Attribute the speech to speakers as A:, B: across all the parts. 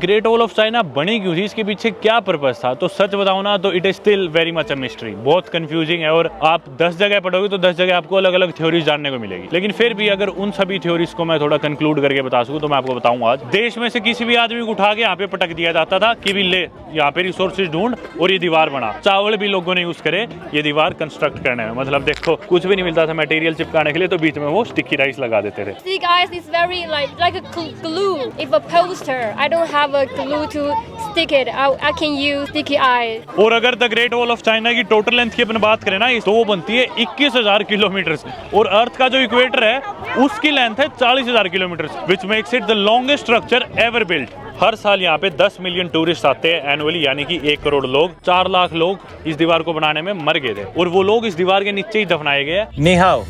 A: Great wall of China बनी क्यों थी, इसके पीछे क्या पर्पस था, तो सच बताऊं ना तो it is still very much a mystery. बहुत कंफ्यूजिंग है और आप 10 जगह पढ़ोगे तो 10 जगह आपको अलग अलग थ्योरीज जानने को मिलेगी। लेकिन फिर भी अगर उन सभी थ्योरीज को मैं थोड़ा कंक्लूड करके बता सकूं तो मैं आपको बताऊं, आज देश में से किसी भी आदमी को उठा के यहाँ पे पटक दिया जाता था कि भी ले यहाँ पे रिसोर्सेज ढूंढ और ये दीवार बना। चावल भी लोगों ने यूज करे ये दीवार कंस्ट्रक्ट करने में। मतलब देखो कुछ भी नहीं मिलता था मटेरियल चिपकाने के लिए, तो बीच में वो स्टिकी राइस लगा देते थे।
B: See guys, it's very like a glue. If a poster, I don't have a glue to stick it. I can use sticky eye.
A: और अगर the great wall of China की टोटल लेंथ की अपन बात करें ना तो वो बनती है 21,000 किलोमीटर और अर्थ का जो इक्वेटर है उसकी लेंथ है 40,000 kilometre, which makes it the longest structure ever built. हर साल यहाँ पे 10 मिलियन टूरिस्ट आते हैं एनुअली, यानी कि 1 करोड़ लोग। 4 लाख लोग इस दीवार को बनाने में मर गए थे और वो लोग इस दीवार के नीचे ही दफनाए गए। नि हाओ,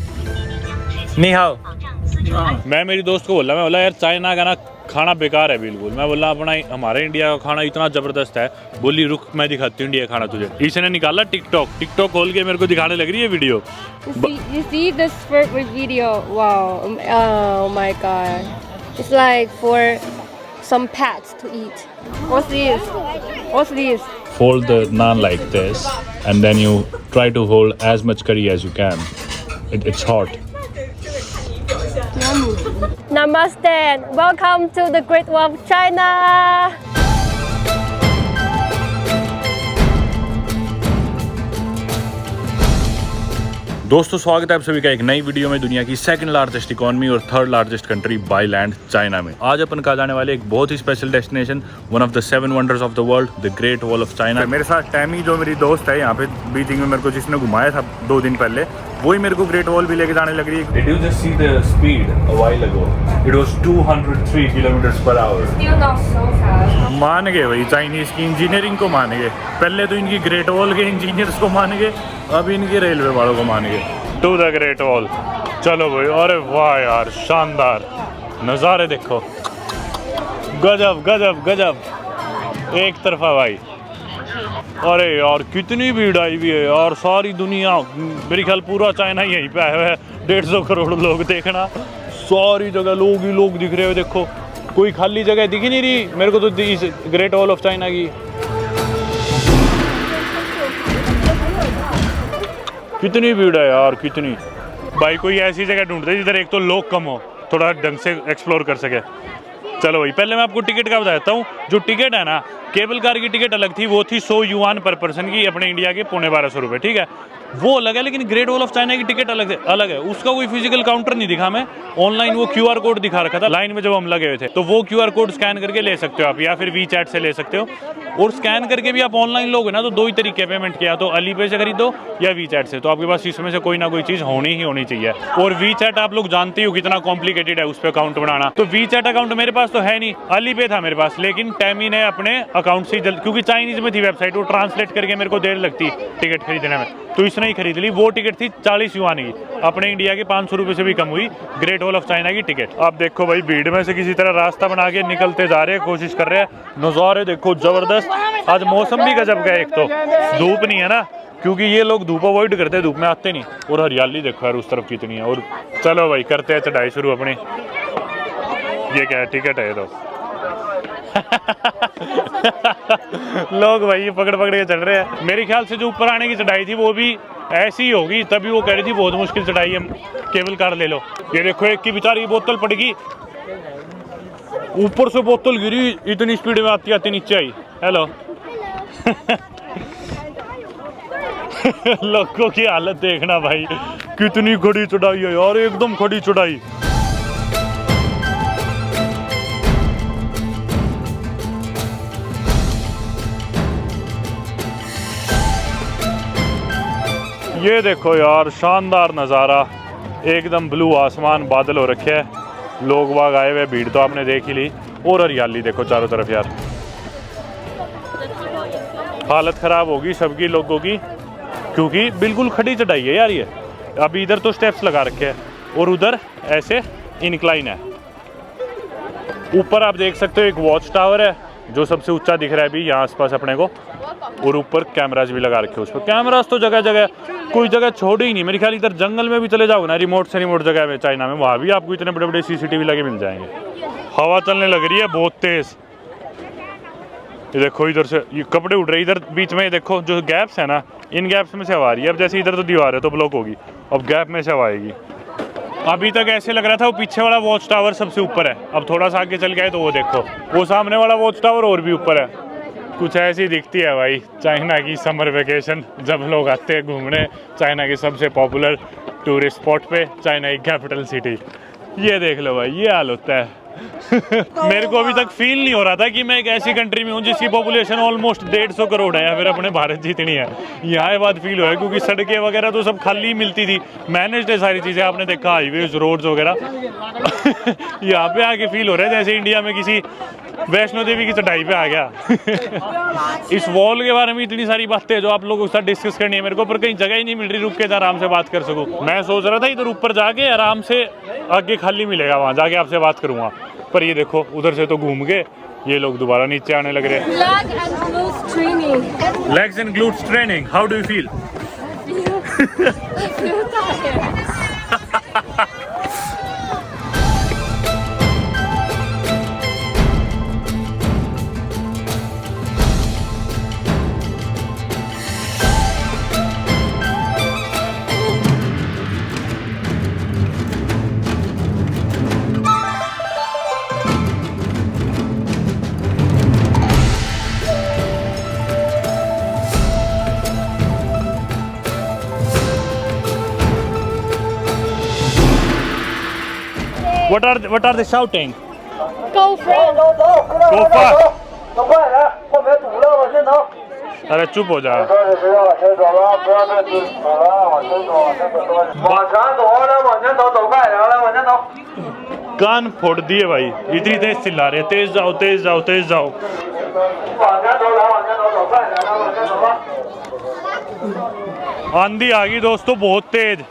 A: नि हाओ। मैं मेरी दोस्त को बोला, मैं बोला यार चाइना का ना खाना बेकार है बिल्कुल। मैं बोला अपना हमारे इंडिया का खाना इतना जबरदस्त है। बोली रुक मैं दिखाती हूँ इंडिया खाना तुझे। इसने निकाला टिकटॉक खोल के मेरे को दिखाने लग रही है video.
B: You see this video? Wow! Oh my god! It's like for some pets to eat. What's this? What's this?
A: Fold the naan like this and then you try to hold as much curry as you can. It's hot.
B: Namaste! Welcome to the Great Wall of China!
A: दोस्तों स्वागत है आप सभी का एक नई video में, दुनिया की सेकंड लार्जेस्ट इकोनॉमी और third largest country by land China में। आज अपन का जाने वाले एक बहुत ही special destination, one of the 7 wonders of the world, the great wall of China. मेरे साथ टैमी जो मेरी दोस्त है यहाँ पे बीजिंग में, मेरे को जिसने घुमाया था 2 दिन पहले, वही मेरे को ग्रेट वॉल भी लेके जाने लग रही है। Did you just see the speed a while ago? It was 203 km/h.
B: Still not so fast.
A: मान गए भाई चाइनीज की इंजीनियरिंग को मान गए। पहले तो इनकी ग्रेट वॉल के इंजीनियर्स को मान गए, अब इनके रेलवे वालों को मान गए। टू द ग्रेट वॉल चलो भाई। अरे वाह यार शानदार नज़ारे देखो, गजब गजब गजब, एक तरफा भाई। अरे यार कितनी भीड़ आई हुई है यार, सारी दुनिया, मेरे ख्याल पूरा चाइना यहीं पे आया हुआ है। 150 करोड़ लोग देखना, सारी जगह लोग ही लोग दिख रहे हो। देखो कोई खाली जगह दिख ही नहीं रही मेरे को तो इस ग्रेट वॉल ऑफ चाइना की। कितनी भीड़ है यार कितनी। भाई कोई ऐसी जगह ढूंढते जिधर एक तो लोग कम हो, थोड़ा ढंग से एक्सप्लोर कर सके। चलो भाई पहले मैं आपको टिकट का बता देता हूँ। जो टिकट है ना, केबल कार की टिकट अलग थी, वो थी 100 युआन पर पर्सन की, अपने इंडिया के 1250 रुपये, ठीक है वो अलग है। लेकिन ग्रेट वॉल ऑफ चाइना की टिकट अलग है। उसका कोई फिजिकल काउंटर नहीं दिखा मैं, ऑनलाइन वो QR कोड दिखा रखा था लाइन में जब हम लगे हुए थे। तो वो QR कोड स्कैन करके ले सकते हो आप, या फिर WeChat से ले सकते हो। और स्कैन करके भी आप ऑनलाइन लोगे ना तो 2 ही तरीके पेमेंट किया, तो अलीपे से खरीदो या WeChat से। तो आपके पास इसमें से कोई ना कोई चीज़ होनी चाहिए। और WeChat आप लोग जानते हो कितना कॉम्प्लिकेटेड है उस पर अकाउंट बनाना। तो WeChat अकाउंट मेरे पास तो है नहीं, अलीपे था मेरे पास। लेकिन टैमी ने अपने अकाउंट से जल्द, क्योंकि चाइनीज में थी वेबसाइट, वो ट्रांसलेट करके मेरे को देर लगती टिकट खरीदने में, तो इसने ही खरीद ली। वो टिकट थी 40 युआन की, अपने इंडिया के 500 रुपये से भी कम हुई ग्रेट वॉल ऑफ चाइना की टिकट। आप देखो भाई भीड़ में से किसी तरह रास्ता बना के निकलते जा रहे हैं, कोशिश कर रहे हैं। नज़ारे देखो जबरदस्त। आज मौसम भी गजब का है, एक तो धूप नहीं है ना, क्योंकि ये लोग धूप अवॉइड करते हैं, धूप में आते नहीं। और हरियाली देखो यार उस तरफ कितनी है। और चलो भाई करते हैं चढ़ाई शुरू अपनी। ये क्या है, टिकट है ये तो। लोग भाई पकड़ के चढ़ रहे हैं। मेरे ख्याल से जो ऊपर आने की चढ़ाई थी वो भी ऐसी ही होगी, तभी वो कह रही थी बहुत मुश्किल चढ़ाई है, केबल कार ले लो। ये देखो एक की बेचारी बोतल पड़ेगी, ऊपर से बोतल गिरी, इतनी स्पीड में आती नीचे आई। हेलो। लोगों की हालत देखना भाई, कितनी खड़ी चढ़ाई है यार, एकदम खड़ी चढ़ाई। ये देखो यार शानदार नज़ारा, एकदम ब्लू आसमान, बादल हो रखे हैं, लोग बाग आए हुए, भीड़ तो आपने देख ही ली। और हरियाली देखो चारों तरफ यार, हालत ख़राब होगी सबकी लोगों की, क्योंकि बिल्कुल खड़ी चढ़ाई है यार ये। अभी इधर तो स्टेप्स लगा रखे हैं और उधर ऐसे इनक्लाइन है। ऊपर आप देख सकते हो एक वॉच टावर है जो सबसे ऊंचा दिख रहा है अभी यहाँ आसपास अपने को, और ऊपर कैमराज भी लगा रखे हैं। उस पर कैमराज तो जगह जगह, कोई जगह छोड़ी ही नहीं। मेरे ख्याल इधर जंगल में भी चले जाओ ना, रिमोट से रिमोट जगह में चाइना में, वहाँ भी आपको इतने बड़े बड़े CCTV लगे मिल जाएंगे। हवा चलने लग रही है बहुत तेज, ये देखो इधर से ये कपड़े उड़ रहे हैं, इधर बीच में ये देखो जो गैप्स है ना, इन गैप्स में से हवा आ रही है। अब जैसे इधर तो दीवार है तो ब्लॉक होगी, अब गैप में से हवा आएगी। अभी तक ऐसे लग रहा था वो पीछे वाला वॉच टावर सबसे ऊपर है, अब थोड़ा सा आगे चल गया है तो वो देखो वो सामने वाला वॉच टावर और भी ऊपर है। कुछ ऐसी दिखती है भाई चाइना की समर वेकेशन, जब लोग आते हैं घूमने चाइना के सबसे पॉपुलर टूरिस्ट स्पॉट पे, चाइना की कैपिटल सिटी। ये देख लो भाई, ये हाल होता है। मेरे को अभी तक फील नहीं हो रहा था कि मैं एक ऐसी कंट्री में हूँ जिसकी पॉपुलेशन ऑलमोस्ट 150 करोड़ है या फिर अपने भारत जितनी है। यहाँ ये बात फील हुआ है क्योंकि सड़कें वगैरह तो सब खाली मिलती थी, मैनेज्ड है सारी चीज़ें, आपने देखा हाईवेज रोड्स वगैरह। यहाँ पे आके फील हो रहा है जैसे इंडिया में किसी वैष्णो देवी की चढ़ाई पे आ गया। इस वॉल के बारे में इतनी सारी बातें जो आप लोगों के साथ डिस्कस करनी है मेरे को, पर कहीं जगह ही नहीं मिल रही रुक के आराम से बात कर सकूं। मैं सोच रहा था इधर ऊपर जाके आराम से आगे खाली मिलेगा, वहां जाके आपसे बात करूंगा, पर ये देखो उधर से तो घूम के ये लोग दोबारा नीचे आने लग रहे हैं। Legs and glutes training, how do you feel? What are they shouting?
B: Go friend.
A: Go fast.
C: 都快点，后面堵了，往前走。
A: अरे चुप हो जा।
C: 不要往前走了，不要再走了，往前走，往前走，往前走，来往前走，走快点，来往前走。
A: कान फोड़ दिए भाई, इतनी तेज चिल्ला रहे, तेज जाओ तेज जाओ तेज जाओ।
C: 往前走，来往前走，走快点，来往前走吧。
A: आंधी आ गई दोस्तों बहुत तेज।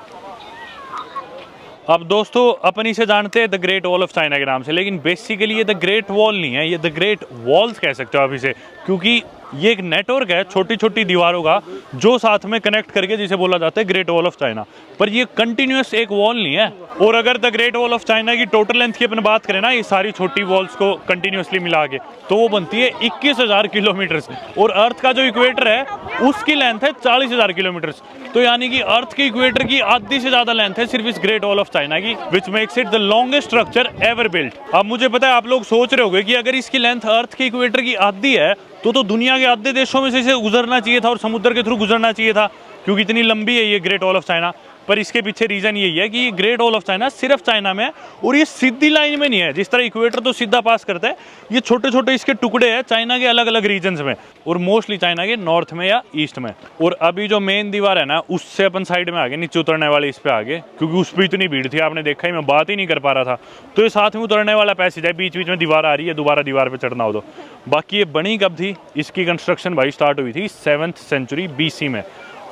A: अब दोस्तों अपन इसे जानते हैं the great wall of China के नाम से, लेकिन बेसिकली ये द ग्रेट वॉल नहीं है, ये द ग्रेट वॉल्स कह सकते हो आप इसे, क्योंकि ये एक नेटवर्क है छोटी छोटी दीवारों का जो साथ में कनेक्ट करके जिसे बोला जाता है ग्रेट वॉल ऑफ चाइना। पर ये कंटिन्यूस एक वॉल नहीं है। और अगर the great wall of China की टोटल लेंथ की अपन बात करें ना, ये सारी छोटी वॉल्स को कंटिन्यूसली मिला के, तो वो बनती है 21,000 किलोमीटर। और अर्थ का जो इक्वेटर है उसकी लेंथ है 40,000 किलोमीटर। तो यानी कि अर्थ के इक्वेटर की आधी से ज्यादा लेंथ है सिर्फ इस ग्रेट वॉल ऑफ चाइना की, विच makes it the longest structure ever built. अब मुझे पता है आप लोग सोच रहे होंगे कि अगर इसकी लेंथ अर्थ के इक्वेटर की आधी है तो दुनिया के आधे देशों में से इसे गुजरना चाहिए था और समुद्र के थ्रू गुजरना चाहिए था, क्योंकि इतनी लंबी है ये ग्रेट वॉल ऑफ चाइना। पर इसके पीछे रीजन यही है कि ये ग्रेट वॉल ऑफ चाइना सिर्फ चाइना में है और ये सीधी लाइन में नहीं है। जिस तरह इक्वेटर तो सीधा पास करता है, ये छोटे छोटे इसके टुकड़े हैं चाइना के अलग अलग रीजन्स में, और मोस्टली चाइना के नॉर्थ में या ईस्ट में। और अभी जो मेन दीवार है ना, उससे अपन साइड में आ गए, नीचे उतरने वाले इस पे आ गए, क्योंकि उस पर इतनी भीड़ थी आपने देखा ही, मैं बात ही नहीं कर पा रहा था। तो ये साथ में उतरने वाला पैसेज है, बीच बीच में दीवार आ रही है, दोबारा दीवार पे चढ़ना हो तो। बाकी ये बनी कब थी, इसकी कंस्ट्रक्शन भाई स्टार्ट हुई थी 7th सेंचुरी BC में,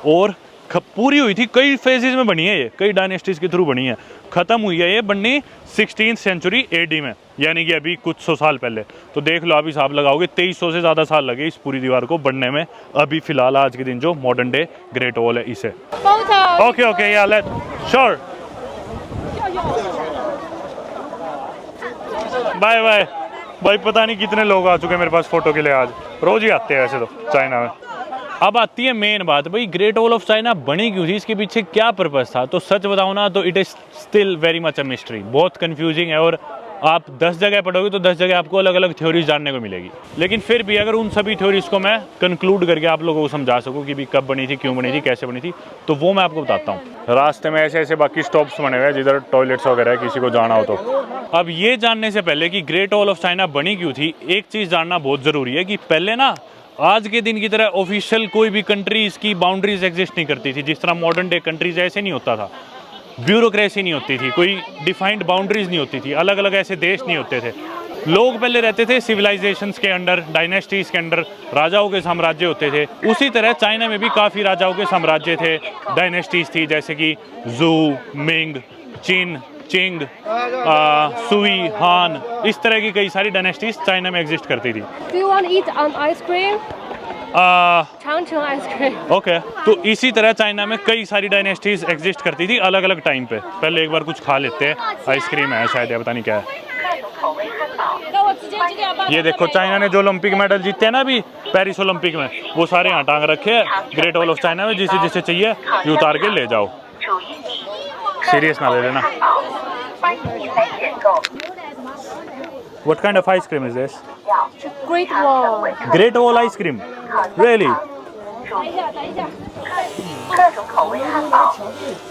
A: और पूरी हुई थी, कई फेजेस में बनी है ये, कई डायनेस्टीज के थ्रू बनी है। खत्म हुई है ये बननी 16th सेंचुरी AD में, यानी कि अभी कुछ 100 साल पहले। तो देख लो आप हिसाब लगाओगे 2300 से ज़्यादा साल लगे इस पूरी दीवार को बनने में, अभी फिलहाल आज के दिन जो मॉडर्न डे ग्रेट वॉल है इसे। ओके ओके या लेट श्योर, बाय बाय। भाई पता नहीं कितने लोग आ चुके हैं मेरे पास फोटो के लिए, आज रोज ही आते हैं वैसे तो चाइना में। अब आती है मेन बात, भाई ग्रेट वॉल ऑफ चाइना बनी क्यों थी, इसके पीछे क्या पर्पस था। तो सच बताऊं ना तो it is still very much a mystery, बहुत कंफ्यूजिंग है। और आप 10 जगह पढ़ोगे तो 10 जगह आपको अलग अलग थ्योरीज जानने को मिलेगी। लेकिन फिर भी अगर उन सभी थ्योरीज को मैं कंक्लूड करके आप लोगों को समझा सकूं कि भी कब बनी थी, क्यों बनी थी, कैसे बनी थी, तो वो मैं आपको बताता हूँ। रास्ते में ऐसे ऐसे बाकी स्टॉप्स बने हुए हैं जिधर टॉयलेट्स वगैरह है, किसी को जाना हो तो। अब ये जानने से पहले कि ग्रेट वॉल ऑफ चाइना बनी क्यों थी, एक चीज़ जानना बहुत ज़रूरी है कि पहले ना आज के दिन की तरह ऑफिशियल कोई भी कंट्रीज की बाउंड्रीज एग्जिस्ट नहीं करती थी। जिस तरह मॉडर्न डे कंट्रीज ऐसे नहीं होता था, ब्यूरोक्रेसी नहीं होती थी, कोई डिफाइंड बाउंड्रीज नहीं होती थी, अलग अलग ऐसे देश नहीं होते थे। लोग पहले रहते थे सिविलाइजेशंस के अंडर, डायनेस्टीज के अंडर, राजाओं के साम्राज्य होते थे। उसी तरह चाइना में भी काफ़ी राजाओं के साम्राज्य थे, डायनेस्टीज थी, जैसे कि जू, मिंग, चिन, चिंग, सुई, हान, इस तरह की कई सारी डायनेस्टीज चाइना में एग्जिस्ट करती थी।
B: Do you want to eat an ice cream? Changchun ice cream.
A: Okay तो इसी तरह चाइना में कई सारी डायनेस्टीज एग्जिस्ट करती थी अलग अलग टाइम पे। पहले एक बार कुछ खा लेते हैं, आइसक्रीम है शायद, या पता नहीं क्या है। ये देखो चाइना ने जो ओलंपिक मेडल जीते हैं ना अभी पेरिस ओलंपिक में, वो सारे यहाँ टांग रखे हैं ग्रेट वॉल ऑफ चाइना में। जिसे जिसे चाहिए ये उतार के ले जाओ, सीरियस ना ले लेना। What kind of ice cream is this?
B: Great Wall.
A: Great Wall ice cream. Really?
D: 各种口味汉堡，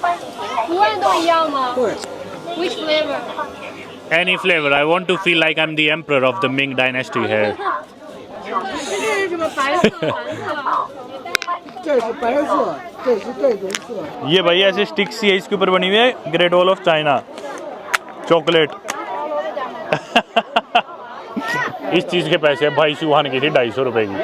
D: 欢迎来
B: 图案都一样吗？Which flavor?
A: Any flavor. I want to feel like I'm the emperor of the Ming dynasty here.
B: 这是什么白色、蓝色？
E: 这是白色，这是这种色。
A: ये भाई ऐसे stick सी है इसके ऊपर बनी हुई है great wall of China chocolate. इस चीज़ के पैसे भाई सुहान की थी 250 रुपए की।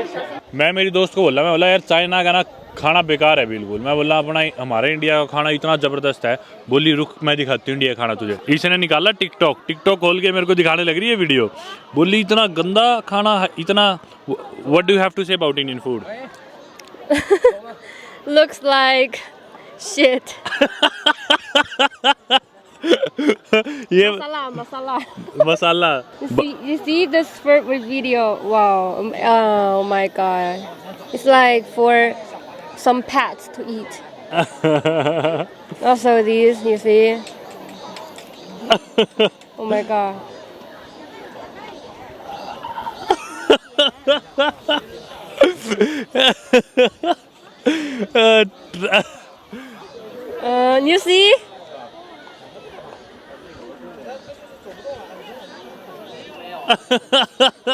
A: मैं मेरी दोस्त को बोला, मैं बोला यार चाइना का ना खाना बेकार है बिल्कुल। मैं बोला अपना हमारे इंडिया का खाना इतना ज़बरदस्त है। बोली रुक मैं दिखाती हूँ इंडिया का खाना तुझे। इसने निकाला टिकटॉक खोल के मेरे को दिखाने लग रही है वीडियो। बोली इतना गंदा खाना है, इतना। What do you have to say about Indian food?
B: Looks like shit.
A: ये
B: Masala.
A: Masala
B: You see this video? Wow. Oh my god. It's like for some pets to eat. Also these, you see? Oh my god. You see?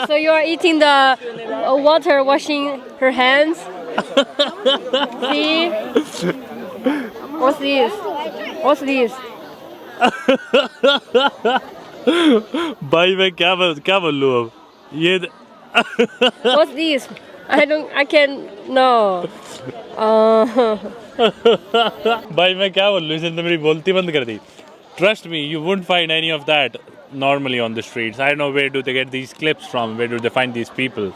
B: So you are eating the water, washing her hands. See? What's this? What's this?
A: भाई मैं क्या बोलूँ अब ये
B: What's this? I can't know.
A: भाई मैं क्या बोलूँ, इसने तो मेरी बोलती बंद कर दी। Trust me, you won't find any of that normally on the streets. I don't know where do they get these clips from, where do they find these people.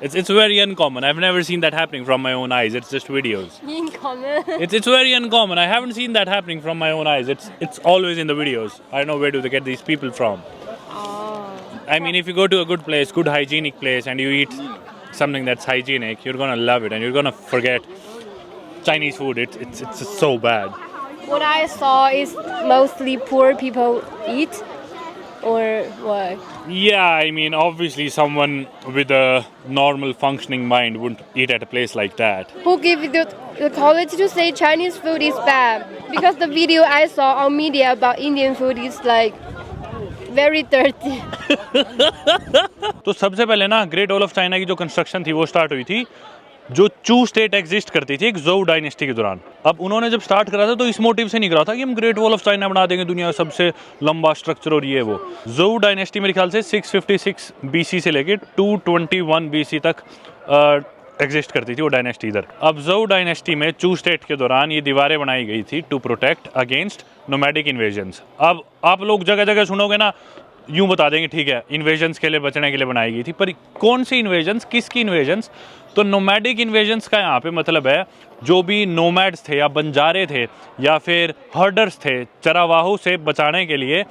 A: It's very uncommon. I've never seen that happening from my own eyes. It's just videos.
B: In common.
A: It's very uncommon. I haven't seen that happening from my own eyes. It's always in the videos. I don't know where do they get these people from. I mean, if you go to a good place, good hygienic place, and you eat something that's hygienic, you're gonna love it and you're gonna forget Chinese food. It's so bad.
B: What I saw is mostly poor people eat, or what?
A: Yeah, I mean, obviously someone with a normal functioning mind wouldn't eat at a place like that.
B: Who gave you the courage to say Chinese food is bad? Because the video I saw on media about Indian food is like very dirty.
A: तो सबसे पहले ना great wall of China की जो construction थी वो start हुई थी जो चू स्टेट एग्जिस्ट करती थी एक ज़ोउ डायनेस्टी के दौरान। अब उन्होंने जब स्टार्ट करा था तो इस मोटिव से नहीं करा था कि हम ग्रेट वॉल ऑफ चाइना बना देंगे दुनिया का सबसे लंबा स्ट्रक्चर और ये वो। ज़ोउ डायनेस्टी मेरे ख्याल से 656 BC से लेके 221 BC तक एग्जिस्ट करती थी वो डायनेस्टी इधर। अब ज़ोउ डायनेस्टी में चू स्टेट के दौरान ये दीवारें बनाई गई थी to protect against nomadic invasions. अब आप लोग जगह जगह सुनोगे ना यूं बता देंगे ठीक है इन्वेजन्स के लिए बचने के लिए बनाई गई थी, पर कौन सी इन्वेजन्स, किसकी इन्वेजन्स? तो नोमैडिक इन्वेजन्स का यहाँ पे मतलब है जो भी नोमैड्स थे या बंजारे थे या फिर हर्डर्स थे चरावाहों से बचाने के लिए,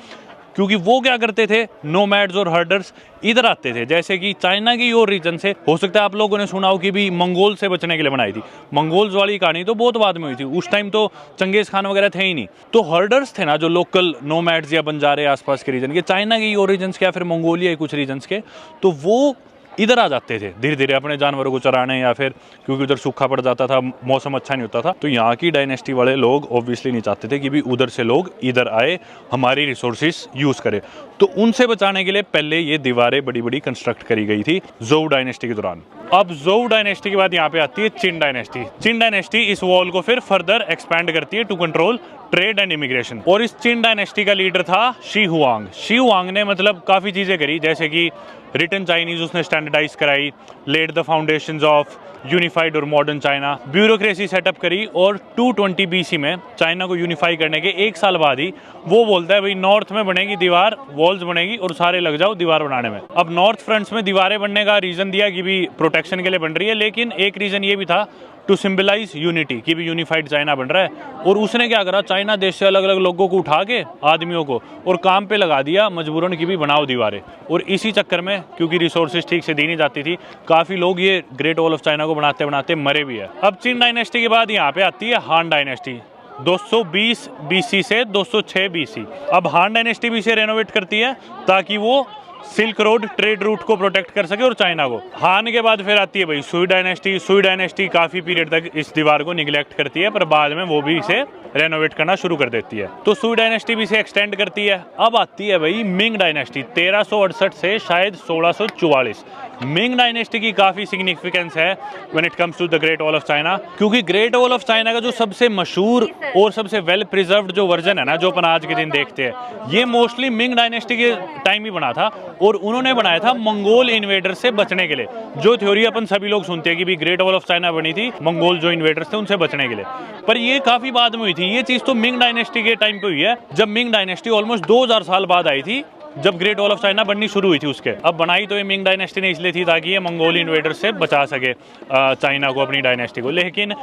A: क्योंकि वो क्या करते थे नोमैड्स और हर्डर्स इधर आते थे। जैसे कि चाइना की और रीजन से हो सकता है आप लोगों ने सुना हो कि भी मंगोल से बचने के लिए बनाई थी। मंगोल्स वाली कहानी तो बहुत बाद में हुई थी, उस टाइम तो चंगेज खान वगैरह थे ही नहीं। तो हर्डर्स थे ना जो लोकल नोमैड्स या बंजारे आसपास के रीजन के, चाइना की ओरिजिन्स के या फिर मंगोलिया के कुछ रीजन्स के, तो वो इधर आ जाते थे धीरे धीरे अपने जानवरों को चराने या फिर क्योंकि उधर सूखा पड़ जाता था, मौसम अच्छा नहीं होता था। तो यहाँ की डायनेस्टी वाले लोग ऑब्वियसली नहीं चाहते थे कि भी उधर से लोग इधर आए हमारी रिसोर्सेज यूज़ करें। तो उनसे बचाने के लिए पहले ये दीवारें बड़ी बड़ी कंस्ट्रक्ट करी गई थी ज़ोउ डायनेस्टी के दौरान। अब ज़ोउ डायनेस्टी के बाद यहाँ पे आती है चिन डायनेस्टी। चिन डायनेस्टी इस वॉल को फिर फर्दर एक्सपैंड करती है to control trade and immigration. और इस चिन डायनेस्टी का लीडर था शी हुआंग। शी हुआंग ने मतलब काफ़ी चीज़ें करी, जैसे कि रिटन चाइनीज उसने स्टैंडर्डाइज कराई, laid the foundations of unified और मॉडर्न चाइना, ब्यूरोक्रेसी सेटअप करी, और 220 BC में चाइना को यूनिफाई करने के 1 साल बाद ही वो बोलता है भाई नॉर्थ में बनेगी दीवार, वॉल्स बनेगी और सारे लग जाओ दीवार बनाने में। अब नॉर्थ फ्रंट्स में दीवारें बनने का रीज़न दिया कि भी प्रोटेक्शन के लिए बन रही है, लेकिन एक रीज़न ये भी था टू सिंबलाइज यूनिटी कि भी यूनिफाइड चाइना बन रहा है। और उसने क्या करा, चाइना देश से अलग अलग लोगों को उठा के, आदमियों को, और काम पे लगा दिया, मजबूरन की भी बनाओ दीवारें। और इसी चक्कर में क्योंकि रिसोर्सेज ठीक से दी नहीं जाती थी, काफ़ी लोग ये ग्रेट वॉल ऑफ चाइना को बनाते बनाते मरे भी है। अब चिन डायनेस्टी के बाद यहाँ पे आती है हान डायनेस्टी 220 BC से 206 BC। अब हान डायनेस्टी भी इसे रेनोवेट करती है ताकि वो सिल्क रोड ट्रेड रूट को प्रोटेक्ट कर सके और चाइना को। हान के बाद फिर आती है भाई सुई डायनेस्टी। सुई डायनेस्टी काफ़ी पीरियड तक इस दीवार को निगलेक्ट करती है, पर बाद में वो भी इसे रेनोवेट करना शुरू कर देती है। तो सुई डायनेस्टी भी इसे एक्सटेंड करती है। अब आती है भाई मिंग डायनेस्टी 1368 से शायद 1644। मिंग डायनेस्टी की काफ़ी सिग्निफिकेंस है when it comes to the great wall of China, क्योंकि ग्रेट वॉल ऑफ चाइना का जो सबसे मशहूर और सबसे वेल प्रिजर्व्ड जो वर्जन है ना, जो अपन आज के दिन देखते हैं, ये मोस्टली मिंग डायनेस्टी के टाइम ही बना था। और उन्होंने बनाया था मंगोल इन्वेडर से बचने के लिए। जो थ्योरी अपन सभी लोग सुनते हैं कि भी ग्रेट वॉल ऑफ चाइना बनी थी मंगोल जो इन्वेडर्स थे उनसे बचने के लिए, पर ये काफ़ी बाद में हुई थी। ये चीज़ तो मिंग डायनेस्टी के टाइम पे हुई है, जब मिंग डायनेस्टी ऑलमोस्ट 2000 साल बाद आई थी, जब ग्रेट वॉल ऑफ चाइना बननी शुरू हुई थी उसके। अब बनाई तो ये मिंग डायनेस्टी ने इसलिए थी ताकि ये मंगोल इन्वेडर से बचा सके चाइना को, अपनी डायनेस्टी को। लेकिन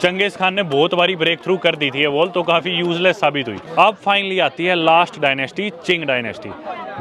A: चंगेज खान ने बहुत बारी ब्रेक थ्रू कर दी थी ये वॉल, तो काफ़ी यूजलेस साबित हुई। अब फाइनली आती है लास्ट डायनेस्टी, चिंग डायनेस्टी,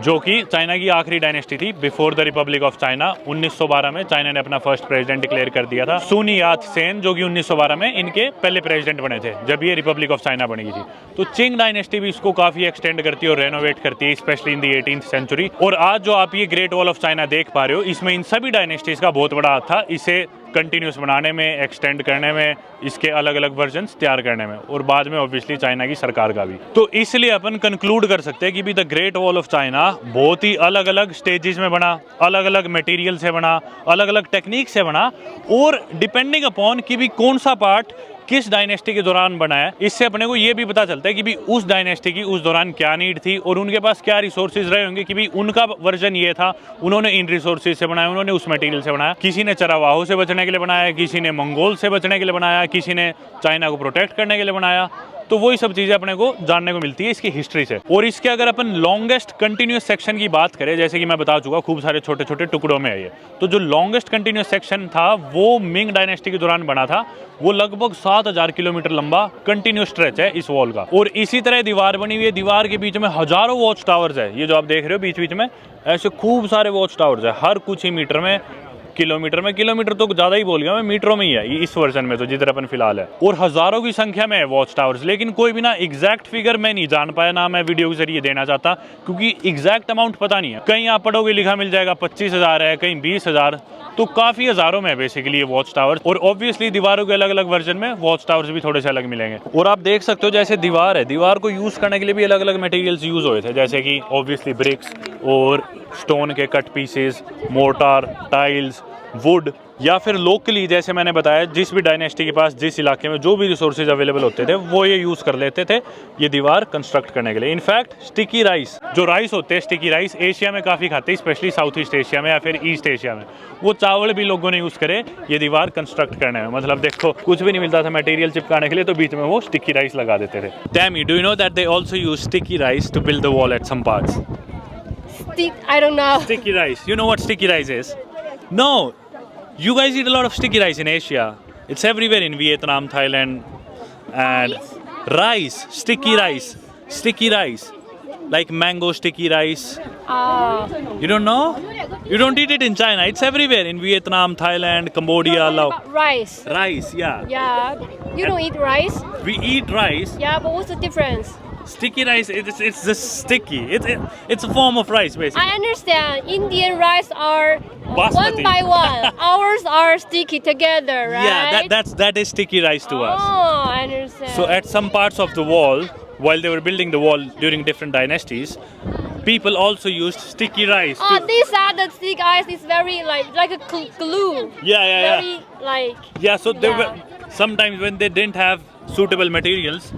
A: जो कि चाइना की आखिरी डायनेस्टी थी before the Republic of China. 1912 में चाइना ने अपना फर्स्ट प्रेसिडेंट डिक्लेयर कर दिया था, सुन यात सेन, जो कि 1912 में इनके पहले प्रेसिडेंट बने थे जब ये रिपब्लिक ऑफ चाइना बनी थी। तो चिंग डायनेस्टी भी इसको काफ़ी एक्सटेंड करती है और रेनोवेट करती है, specially in the 18th century. और आज जो आप ये ग्रेट वॉल ऑफ चाइना देख पा रहे हो, इसमें इन सभी डायनेस्टीज का बहुत बड़ा हाथ था, इसे कंटिन्यूस बनाने में, एक्सटेंड करने में, इसके अलग अलग वर्जन्स तैयार करने में, और बाद में ऑब्वियसली चाइना की सरकार का भी। तो इसलिए अपन कंक्लूड कर सकते हैं कि भी the great wall of China बहुत ही अलग अलग स्टेजेस में बना, अलग अलग मटेरियल से बना, अलग अलग टेक्निक से बना, और डिपेंडिंग अपॉन कि भी कौन सा पार्ट किस डायनेस्टी के दौरान बना है, इससे अपने को ये भी पता चलता है कि भी उस डायनेस्टी की उस दौरान क्या नीड थी और उनके पास क्या रिसोर्सेज रहे होंगे कि भी उनका वर्जन ये था, उन्होंने इन रिसोर्सेज से बनाया, उन्होंने उस मटेरियल से बनाया। किसी ने चरावाहों से बचने के लिए बनाया, किसी ने मंगोल से बचने के लिए बनाया, किसी ने चाइना को प्रोटेक्ट करने के लिए बनाया। तो वही सब चीज़ें अपने को जानने को मिलती है इसकी हिस्ट्री से। और इसके अगर अपन लॉन्गेस्ट कंटिन्यूस सेक्शन की बात करें, जैसे कि मैं बता चुका, खूब सारे छोटे छोटे टुकड़ों में है ये, तो जो लॉन्गेस्ट कंटिन्यूस सेक्शन था वो मिंग डायनेस्टी के दौरान बना था। वो लगभग 7000 किलोमीटर लंबा कंटिन्यूस स्ट्रेच है इस वॉल का। और इसी तरह दीवार बनी हुई है, दीवार के बीच में हजारों वॉच टावर्स है। ये जो आप देख रहे हो बीच बीच में ऐसे खूब सारे वॉच टावर्स है, हर कुछ ही मीटर में, किलोमीटर तो ज़्यादा ही बोल गया मैं, मीटरों में ही है इस वर्जन में तो जिधर अपन फिलहाल है। और हज़ारों की संख्या में है वॉच टावर्स, लेकिन कोई भी ना एग्जैक्ट फिगर मैं नहीं जान पाया, ना मैं वीडियो के जरिए देना चाहता, क्योंकि एग्जैक्ट अमाउंट पता नहीं है। कहीं आप पढ़ोगे लिखा मिल जाएगा 25,000 है, कहीं 20,000, तो काफ़ी हज़ारों में है बेसिकली ये वॉच टावर्स। और ऑब्वियसली दीवारों के अलग अलग वर्जन में वॉच टावर्स भी थोड़े से अलग मिलेंगे। और आप देख सकते हो जैसे दीवार है, दीवार को यूज़ करने के लिए भी अलग अलग मटेरियल्स यूज़ हुए थे, जैसे कि ऑब्वियसली ब्रिक्स और स्टोन के cut pieces, mortar, tiles, would, या फिर लोकली जैसे मैंने बताया जिस भी डायनेस्टी के पास जिस इलाके में जो भी रिसोर्सेज अवेलेबल होते थे वो ये यूज़ कर लेते थे ये दीवार कंस्ट्रक्ट करने के लिए। इनफैक्ट स्टिकी राइस, जो राइस होते हैं स्टिकी राइस, एशिया में काफ़ी खाते हैं, स्पेशली साउथ ईस्ट एशिया में या फिर ईस्ट एशिया में। वो चावल भी लोगों ने यूज़ करे ये दीवार कंस्ट्रक्ट करने में। मतलब देखो कुछ भी नहीं मिलता था मटेरियल चिपकाने के लिए, तो बीच में वो स्टिकी राइस लगा देते थे। Tammy, do you know that they also use sticky rice to build the wall at some parts?
B: I don't know.
A: Sticky rice. You know what sticky rice is? No. You guys eat a lot of sticky rice in Asia. It's everywhere in Vietnam, Thailand, and rice, sticky rice, like mango sticky rice. You don't know? You don't eat it in China. It's everywhere in Vietnam, Thailand, Cambodia.
B: Rice.
A: Rice, yeah.
B: Yeah. You don't eat rice?
A: We eat rice.
B: Yeah, but what's the difference?
A: Sticky rice, it's just sticky. It's a form of rice, basically.
B: I understand. Indian rice are
A: Basmati.
B: one by one. Ours are sticky together, right?
A: Yeah, that is sticky rice to us.
B: Oh, I understand.
A: So at some parts of the wall, while they were building the wall during different dynasties, people also used sticky rice.
B: Oh, these are the sticky rice. It's very like a glue.
A: Yeah.
B: Very like.
A: Yeah, so they were sometimes when they didn't have suitable materials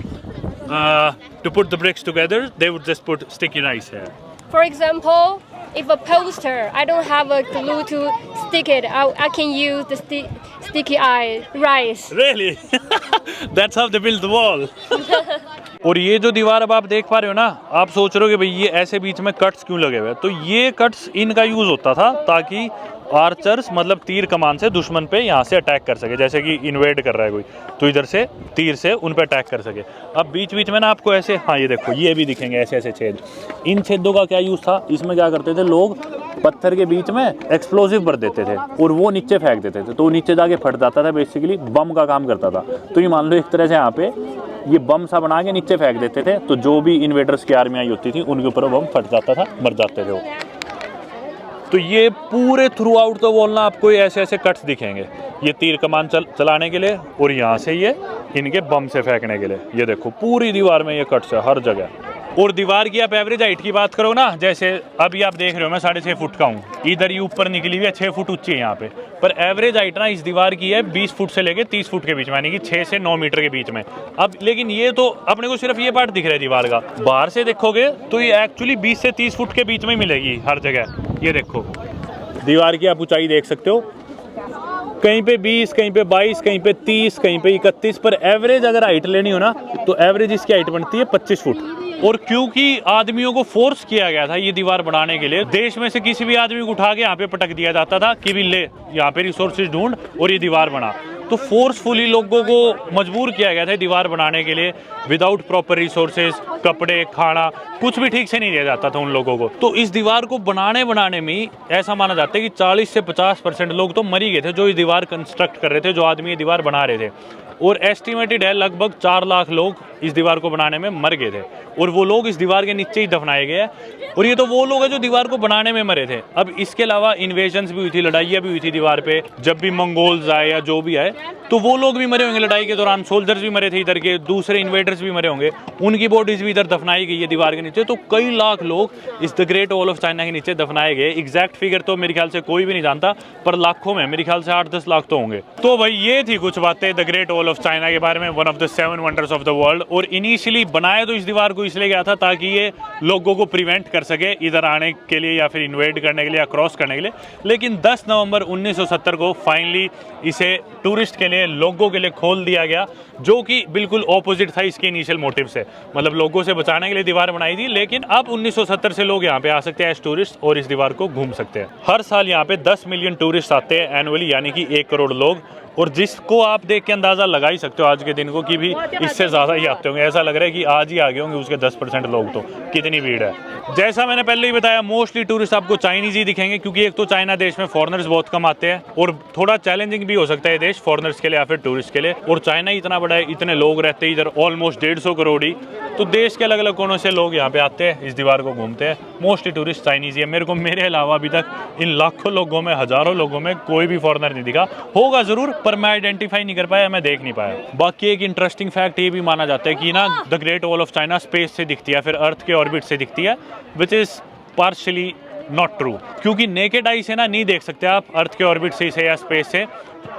A: to put the bricks together, they would just put sticky rice here.
B: For example, if a poster, I don't have a glue to stick it, I can use the sticky rice.
A: Really? That's how they build the wall. और ये जो दीवार अब आप देख पा रहे हो ना, आप सोच रहे हो कि भाई ये ऐसे बीच में कट्स क्यों लगे हुए हैं, तो ये कट्स इनका यूज होता था ताकि आर्चर्स मतलब तीर कमान से दुश्मन पे यहाँ से अटैक कर सके। जैसे कि इन्वेड कर रहा है कोई, तो इधर से तीर से उन पे अटैक कर सके। अब बीच बीच में ना आपको ऐसे, हाँ ये देखो ये भी दिखेंगे ऐसे ऐसे छेद। इन छेदों का क्या यूज़ था, इसमें क्या करते थे लोग, पत्थर के बीच में एक्सप्लोसिव भर देते थे और वो नीचे फेंक देते थे, तो वो नीचे जाके फट जाता था, बेसिकली बम का काम करता था। तो ये मान लो एक तरह से यहाँ पे ये बम सा बना के नीचे फेंक देते थे, तो जो भी इन्वेडर्स की आर्मी आई होती थी उनके ऊपर बम फट जाता था, मर जाते थे वो। तो ये पूरे थ्रू आउट द वॉल ना आपको ऐसे ऐसे कट्स दिखेंगे, ये तीर कमान चलाने के लिए और यहाँ से ये इनके बम से फेंकने के लिए। ये देखो पूरी दीवार में ये कट्स है हर जगह। और दीवार की आप एवरेज हाइट की बात करो ना, जैसे अभी आप देख रहे हो मैं 6.5 फुट का हूँ, इधर ये ऊपर निकली हुई है 6 फुट ऊंची है यहाँ पे, पर एवरेज हाइट ना इस दीवार की है 20 फुट से लेके 30 फुट के बीच में, यानी कि 6 से 9 मीटर के बीच में। अब लेकिन ये तो अपने को सिर्फ ये पार्ट दिख रहा है दीवार का, बाहर से देखोगे तो ये एक्चुअली 20 से 30 फुट के बीच में मिलेगी हर जगह। ये देखो दीवार की आप ऊंचाई देख सकते हो, कहीं पे 20, कहीं पे 22, कहीं पे 30, कहीं पे 31, पर एवरेज अगर हाइट लेनी हो ना तो एवरेज इसकी हाइट बनती है 25 फुट। और क्योंकि आदमियों को फोर्स किया गया था ये दीवार बनाने के लिए, देश में से किसी भी आदमी को उठा के यहाँ पे पटक दिया जाता था कि भी ले यहाँ पे रिसोर्सेज ढूंढ और ये दीवार बना। तो फोर्सफुली लोगों को मजबूर किया गया था दीवार बनाने के लिए, विदाउट प्रॉपर रिसोर्सेज, कपड़े, खाना कुछ भी ठीक से नहीं दिया जाता था उन लोगों को। तो इस दीवार को बनाने में ऐसा माना जाता है कि 40 से 50% लोग तो मर ही गए थे जो इस दीवार कंस्ट्रक्ट कर रहे थे, जो आदमी ये दीवार बना रहे थे। और एस्टिमेटेड है लगभग 4 लाख लोग इस दीवार को बनाने में मर गए थे, और वो लोग इस दीवार के नीचे ही दफनाए गए हैं। और ये तो वो लोग हैं जो दीवार को बनाने में मरे थे। अब इसके अलावा इन्वेजन्स भी हुई थी, लड़ाइयाँ भी हुई थी दीवार पे, जब भी मंगोल्स आए या जो भी आए तो वो लोग भी मरे होंगे लड़ाई के दौरान, सोल्जर्स भी मरे थे इधर के, दूसरे इन्वेडर्स भी मरे होंगे, उनकी बॉडीज भी इधर दफनाई गई है दीवार के नीचे। तो कई लाख लोग इस the great wall of China के नीचे दफनाए गए। एग्जैक्ट फिगर तो मेरे ख्याल से कोई भी नहीं जानता, पर लाखों में, मेरे ख्याल से 8-10 लाख तो होंगे। तो भाई ये थी कुछ बातें the great wall of China के बारे में, one of the 7 wonders of the world. और इनिशियली बनाया तो इस दीवार को इसलिए गया था ताकि ये लोगों को प्रिवेंट कर सके इधर आने के लिए या फिर इन्वेड करने के लिए या क्रॉस करने के लिए। लेकिन 10 नवंबर 1970 को फाइनली इसे टूरिस्ट के लिए, लोगों के लिए खोल दिया गया, जो कि बिल्कुल ऑपोजिट था इसके इनिशियल मोटिव से। मतलब लोगों से बचाने के लिए दीवार बनाई थी, लेकिन अब 1970 से लोग यहाँ पे आ सकते हैं एज टूरिस्ट और इस दीवार को घूम सकते हैं। हर साल यहाँ पे 10 मिलियन टूरिस्ट आते हैं एनुअली, यानी कि 1 करोड़ लोग। और जिसको आप देख के अंदाज़ा लगा ही सकते हो आज के दिन को कि भी इससे ज़्यादा ही आते होंगे। ऐसा लग रहा है कि आज ही आ गए होंगे उसके 10% लोग, तो कितनी भीड़ है। जैसा मैंने पहले ही बताया, मोस्टली टूरिस्ट आपको चाइनीज़ ही दिखेंगे, क्योंकि एक तो चाइना देश में फॉरेनर्स बहुत कम आते हैं और थोड़ा चैलेंजिंग भी हो सकता है देश फॉरेनर्स के लिए या फिर टूरिस्ट के लिए। और चाइना ही इतना बड़ा है, इतने लोग रहते हैं इधर, ऑलमोस्ट 150 करोड़ ही, तो देश के अलग अलग कोनों से लोग यहाँ पे आते हैं, इस दीवार को घूमते हैं। मोस्टली टूरिस्ट चाइनीज़ ही है। मेरे अलावा अभी तक इन लाखों लोगों में, हज़ारों लोगों में कोई भी फॉरेनर नहीं दिखा। होगा ज़रूर, पर मैं आइडेंटिफाई नहीं कर पाया, मैं देख नहीं पाया। बाकी एक इंटरेस्टिंग फैक्ट ये भी माना जाता है कि ना the great wall of China space से दिखती है, फिर अर्थ के ऑर्बिट से दिखती है, which is partially not true. क्योंकि नेकेड आई से ना नहीं देख सकते आप अर्थ के ऑर्बिट से या स्पेस से,